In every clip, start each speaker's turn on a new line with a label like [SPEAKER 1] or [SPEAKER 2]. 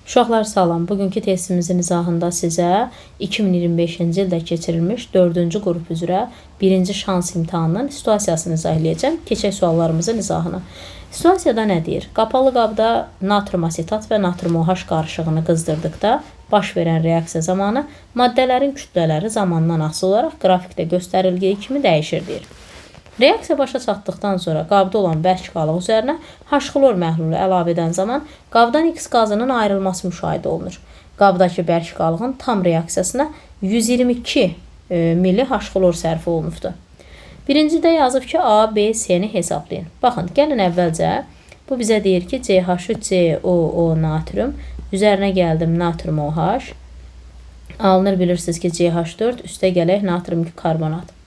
[SPEAKER 1] Uşaqlar salam. Bugünkü testimizin izahında sizə 2025-ci ildə keçirilmiş 4-cü qrup üzrə 1-ci şans imtahanının situasiyasını izah Keçək suallarımızın izahına. Situasiyada nə deyir? Qapalı qabda natrum asetat və natrum OH qarışığını qızdırdıqda baş verən reaksiya zamanı maddələrin kütlələri zamandan asılı olaraq qrafikdə göstərildiyi kimi dəyişir deyir. Reaksiya başa çatdıqdan sonra qabda olan bərk qalıq üzərinə H-xlor məhlulu əlavə edən zaman qabdan X qazının ayrılması müşahidə olunur. Qabdakı bərk qalığın tam reaksiyasına 122 mili H-xlor sərf olunubdur. Birincidə yazıb ki, A, B, C-ni hesablayın. Baxın, gəlin əvvəlcə bu bizə deyir ki, CH3COO natrium üzərinə gəldim natrum OH. Alınır bilirsiniz ki, CH4 üstə gələk natrium karbonat.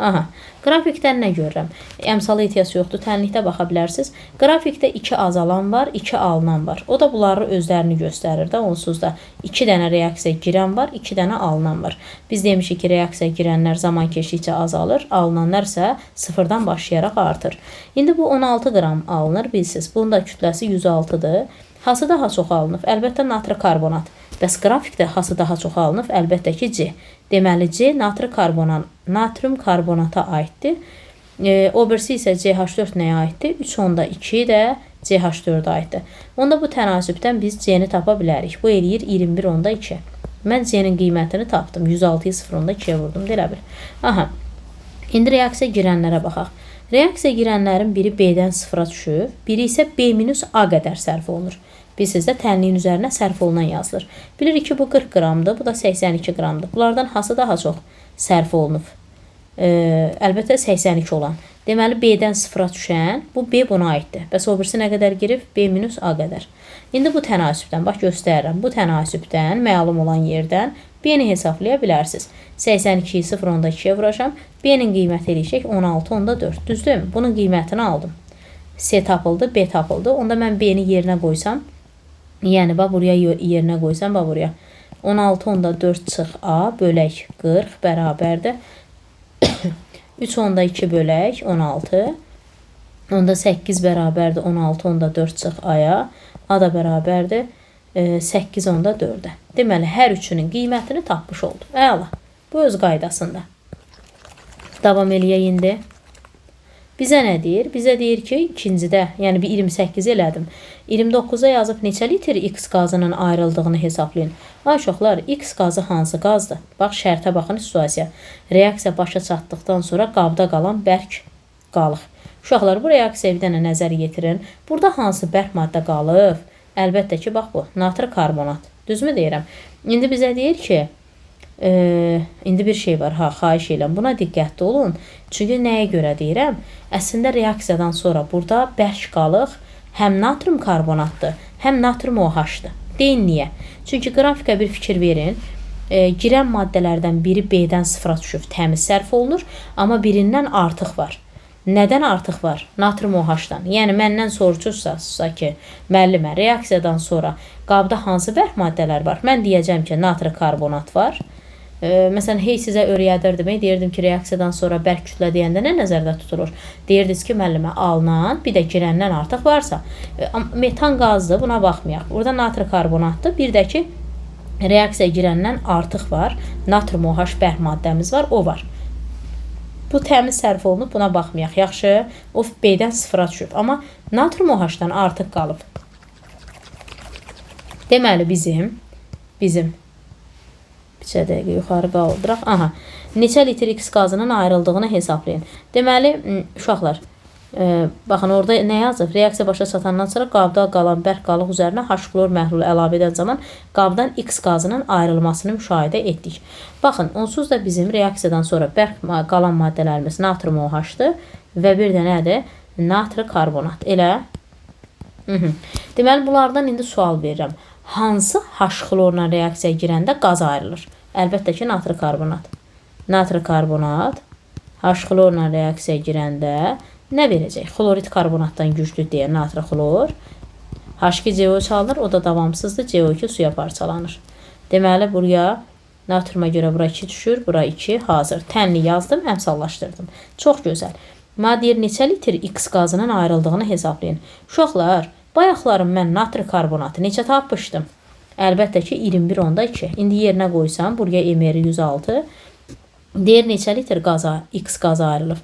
[SPEAKER 1] Aha, qrafikdən nə görürəm? Əmsalı ehtiyac yoxdur, tənlikdə baxa bilərsiniz. Qrafikdə 2 azalan var, 2 alınan var. O da bunları özlərini göstərir də, onsuz da 2 dənə reaksiya girən var, 2 dənə alınan var. Biz demişik ki, reaksiya girənlər zaman keçdikcə azalır, alınanlar isə sıfırdan başlayaraq artır. İndi bu 16 qram alınır, bilsiz. Bunun da kütləsi 106-dır. Hası daha çox alınıb? Əlbəttə natri karbonat. Bəs qrafikdə hası daha çox alınıb? Əlbəttə ki, C. Deməli, C natrium karbonata aiddir. O birisi isə CH4 nəyə aiddir? 3,2 də CH4-ə aiddir. Onda bu tənasübdən biz C-ni tapa bilərik. Bu eləyir 21,2. Mən C-nin qiymətini tapdım. 106-yı 0,2-yə vurdum. Deyə bir. Aha. İndi reaksiya girənlərə baxaq. Reaksiya girənlərin biri B-dən 0-a düşür, biri isə B-A qədər sərf olunur. Bilsizdə tənliyin üzərinə sərf olunan yazılır. Bilirik ki, bu 40 qramdır, bu da 82 qramdır. Bunlardan hası daha çox sərf olunub? Əlbəttə 82 olan. Deməli, B-dən 0-a düşən, bu B buna aiddir. Bəs o birisi nə qədər girib? B-A qədər. İndi bu tənasübdən, bax göstərirəm, bu tənasübdən, məlum olan yerdən B-ni hesablaya bilərsiniz. 82-yi 0,2-yə vuracam. B-nin qiyməti eləyəcək 16,4. Düzdür? Bunun qiymətini aldım. C tapıldı, B tapıldı. Onda mən B-ni yerinə qoysam, yəni buraya yerinə qoysam, buraya 16,4 çıx A bölək 40 bərabərdir 3,2 bölək 16. Onda 8 bərabərdir 16,4 çıx A-ya. A da bərabərdir 8,4-ə. Deməli, hər üçünün qiymətini tapmış oldu. Əla. Bu öz qaydasında. Davam eləyək indi. Bizə nə deyir? Bizə deyir ki, ikincidə, yəni bir 28 elədim. 29-a yazıb neçə litr X qazının ayrıldığını hesablayın. Ay uşaqlar, X qazı hansı qazdır? Bax, şərtə baxın, situasiya. Reaksiya başa çatdıqdan sonra qabda qalan bərk qalıq. Uşaqlar, bu reaksiya bir dənə nəzər yetirin. Burada hansı bərk maddə qalıb? Əlbəttə ki, bax bu, natri karbonat. Düzmü deyirəm? İndi bizə deyir ki, indi bir şey var, xahiş edirəm, buna diqqətli olun. Çünki nəyə görə deyirəm? Əslində reaksiyadan sonra burada bərk qalıq həm natrium karbonatdır, həm natrium OH-dır. Deyin niyə? Çünki qrafikə bir fikir verin. Girən maddələrdən biri B-dən 0-a düşüb təmiz sərf olunur, amma birindən artıq var. Nədən artıq var? Natrium OH-dan. Yəni, məndən soruşursa ki, müəllimə, reaksiyadan sonra qabda hansı bərk maddələr var? Mən deyəcəm ki, natri karbonat var. Məsələn, hey sizə öyrədirdim, deyirdim ki, reaksiyadan sonra bərk kütlə deyəndə nə nəzərdə tutulur? Deyirdiniz ki, müəllimə, alınan, bir də girəndən artıq varsa. Metan qazdır, buna baxmayaq. Burada natri karbonatdır, bir də ki, reaksiya girəndən artıq var. Natrium OH bərk maddəmiz var, o var. Bu təmiz sərf olunub, buna baxmayaq. Yaxşı, o B-dən 0-a düşüb. Amma natrium OH-dan artıq qalıb. Deməli, bizim bir dəqiqə yuxarı qaldıraq. Aha, neçə litr X qazının ayrıldığını hesablayın. Deməli, uşaqlar, baxın, orada nə yazıb? Reaksiya başa çatandan sonra qabda qalan bərk qalıq üzərinə H-xlor məhlulu əlavə edən zaman qabdan X qazının ayrılmasını müşahidə etdik. Baxın, onsuz da bizim reaksiyadan sonra bərk qalan maddələrimiz natrium OH-dır və bir də nədir? Natri karbonat. Elə? Deməli, bunlardan indi sual verirəm. Hansı H-xlorla reaksiya girəndə qaz ayrılır? Əlbəttə ki, natri karbonat. Natri karbonat H-xlorla reaksiya girəndə nə verəcək? Xlorid karbonatdan güclü deyə natri xlor. H2CO3 alınır, o da davamsızdır. CO2 suya parçalanır. Deməli, buraya natriuma görə bura 2 düşür, bura 2 hazır. Tənli yazdım, əmsallaşdırdım. Çox gözəl. Mənə deyir, neçə litr X qazının ayrıldığını hesablayın. Uşaqlar, bayaqlarım mən natri karbonatı necə tapmışdım? Əlbəttə ki 21.2. İndi yerinə qoysam, buraya emeri 106. Deyir neçə litr qaza, X qazı ayrılıb.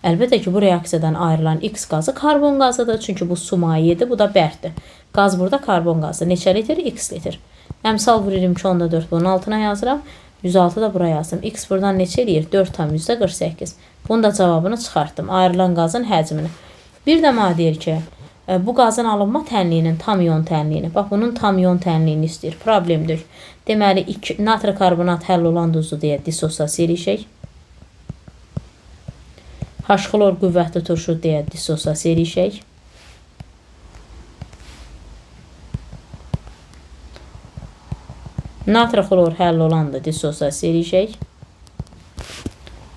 [SPEAKER 1] Əlbəttə ki bu reaksiyadan ayrılan X qazı karbon qazıdır. Çünki bu su mayedir, bu da bərkdir. Qaz burada karbon qazı. Neçə litr? X litr. Əmsal vururum ki 10-4 bunun altına yazıram. 106 da buraya yazdım. X buradan neçə eləyir? 4,48. Bunun da cavabını çıxartdım. Ayrılan qazın həcmini. Bir də mənə deyir ki, bu qazın alınma tənliyinin tam ion tənliyini. Bax, bunun tam ion tənliyini istəyir. Problemdir. Deməli, natri karbonat həll olan duzlu deyə dissosiasiya eləyəcək. H-xlor qüvvətli turşu deyə dissosiasiya eləyəcək. Natri xlor həll olandır, dissosiasiya eləyəcək.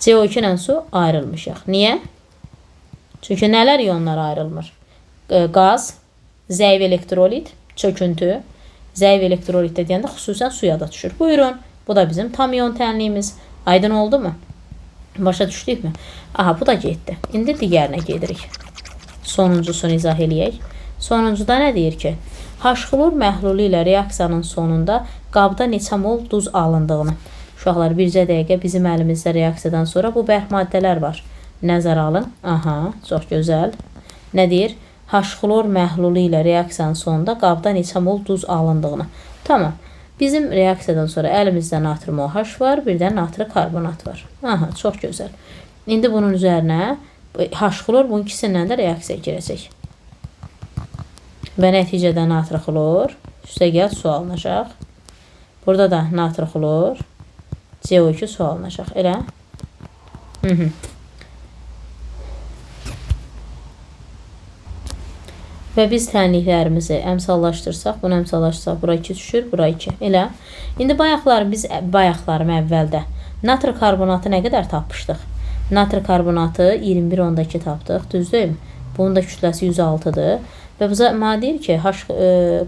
[SPEAKER 1] CO2 ilə su ayrılmışıq. Niyə? Çünki nələr ionlar ayrılmır? Qaz, zəif elektrolit, çöküntü. Zəif elektrolitdə deyəndə xüsusən suya da düşür. Buyurun, bu da bizim tam ion tənliyimiz. Aydın oldu mu? Başa düşdük mü? Aha, bu da getdi. İndi digərinə gedirik. Sonuncusunu izah eləyək. Sonuncuda nə deyir ki? H-xlor məhlulu ilə reaksiyanın sonunda qabda neçə mol duz alındığını. Uşaqlar, bircə dəqiqə bizim əlimizdə reaksiyadan sonra bu bərk maddələr var. Nəzərə alın. Aha, çox gözəl. Nə deyir? H-xlor məhlulu ilə reaksiyanın sonunda qabda neçə mol duz alındığını. Tamam. Bizim reaksiyadan sonra əlimizdə natrium OH var, bir də natri karbonat var. Aha, çox gözəl. İndi bunun üzərinə H-xlor bunun ikisindən də reaksiya girəcək. Və nəticədə natri xlor üstə gəl su alınacaq. Burada da natri xlor CO2 su alınacaq. Elə? Və biz tənliklərimizi əmsallaşdırsaq, bunu əmsallaşdırsaq, bura 2 düşür, bura 2. Elə. İndi biz bayaqlarım əvvəldə natri karbonatı nə qədər tapmışdıq? Natri karbonatı 21.2 tapdıq, düzdür? Bunun da kütləsi 106-dır. Və bizə mənə deyir ki,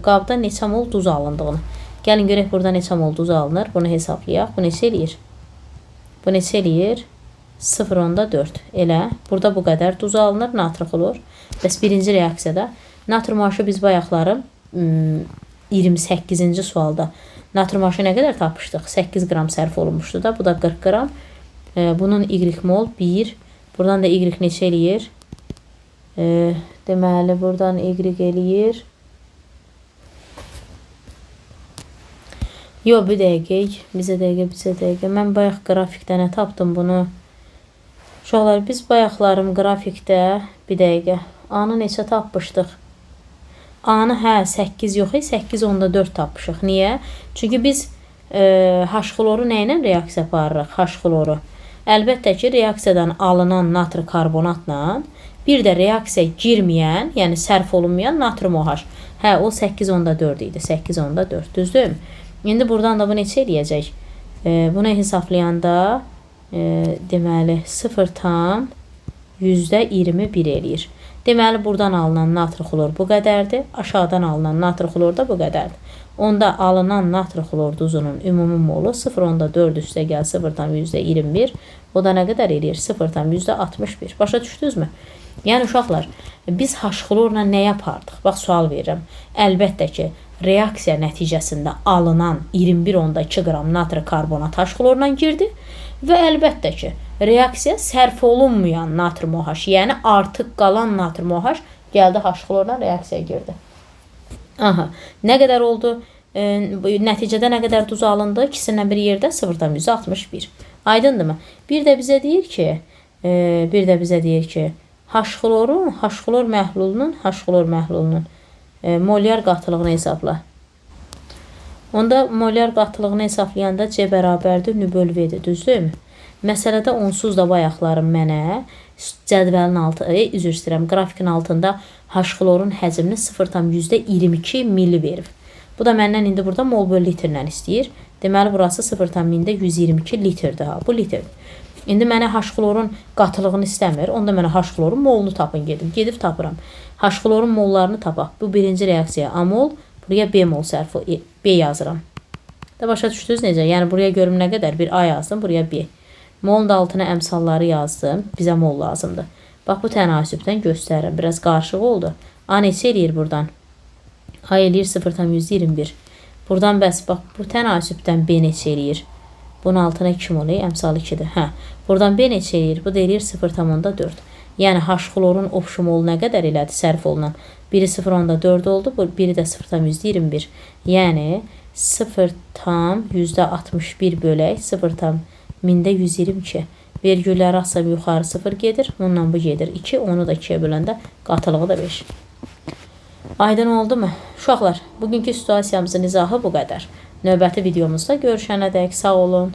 [SPEAKER 1] qabda neçə mol duz alındığını. Gəlin görək burada neçə mol duz alınır. Bunu hesablayaq. Bu neçə eləyir? Bu neçə eləyir? 0,4. Elə. Burada bu qədər duz alınır, natri xlor. Bəs birinci reaksiyada natrium OH-ı biz bayaqlarım 28-ci sualda natrium OH-ı nə qədər tapmışdıq? 8 qram sərf olunmuşdu da. Bu da 40 qram. Bunun Y mol 1. Buradan da Y neçə eləyir? Deməli, buradan Y eləyir. Yox, bir dəqiqə. Mən bayaq qrafikdə nə tapdım bunu? Uşaqlar, biz bayaqlarım qrafikdə, bir dəqiqə, A-nı neçə tapmışdıq? A-nı 8 yox, 8,4 tapmışıq. Niyə? Çünki biz H-xloru nə ilə reaksiya aparırıq? H-xloru. Əlbəttə ki, reaksiyadan alınan natri karbonatla bir də reaksiya girməyən, yəni sərf olunmayan natrium OH. O 8,4 idi. 8,4, düzdür? İndi buradan da bu neçə eləyəcək? Bunu hesablayanda deməli 0,21 eləyir. Deməli, buradan alınan natri xlor bu qədərdir. Aşağıdan alınan natri xlor da bu qədərdir. Onda alınan natri xlor duzunun ümumi molu 0,4 üstə gəl 0,21. O da nə qədər eləyir? 0,61. Başa düşdünüzmü? Yəni, uşaqlar, biz H-xlorla nə yapardıq? Bax, sual verirəm. Əlbəttə ki, reaksiya nəticəsində alınan 21,2 qram natri karbonat H-xlorla girdi və əlbəttə ki, reaksiya sərf olunmayan natrium OH, yəni artıq qalan natrium OH gəldi H-xlorla reaksiya girdi. Aha, nə qədər oldu? Nəticədə nə qədər duz alındı? İkisindən bir yerdə 0,61. Aydındırmı? Bir də bizə deyir ki, H-xlor məhlulunun molyar qatılığını hesabla. Onda molyar qatılığını hesablayanda C bərabərdir nü/V-dir, düzdürmü? Məsələdə onsuz da bayaqlarım mənə cədvəlin qrafikin altında H-xlorun həcmini 0,22 milli verib. Bu da məndən indi burada mol böl litrlə istəyir. Deməli, burası 0,122 litrdir. Bu litrdir. İndi mənə H-xlorun qatılığını istəmir. Onda mənə H-xlorun molunu tapın gedim. Gedib tapıram. H-xlorun mollarını tapaq. Bu birinci reaksiya A mol. Buraya B mol sərfi B yazıram. Da başa düşdünüz necə? Yəni, buraya görüm nə qədər? Bir A yazdım, buraya B. Molun da altına əmsalları yazdım. Bizə mol lazımdır. Bax, bu tənasübdən göstərirəm. Biraz qarışıq oldu. A neçə eləyir buradan? A eləyir 0,121. Buradan bəs bax, bu tənasübdən B neçə eləyir? Bunun altına kim oluyor? Əmsal 2-dir. Hə. Buradan B neçə eləyir? Bu da eləyir 0,4. Yəni H-xlorun obşumolu nə qədər elədi sərf olunan? Biri 0,4 oldu, biri də 0,21. Yəni 0,61 bölək 0,122. Vergülləri asab yuxarı 0 gedir. Bununla bu gedir 2. Onu da 2-yə böləndə qatılığı da 5. Aydın oldu mu? Uşaqlar, bugünkü situasiyamızın izahı bu qədər. Növbəti videomuzda görüşənədək sağ olun.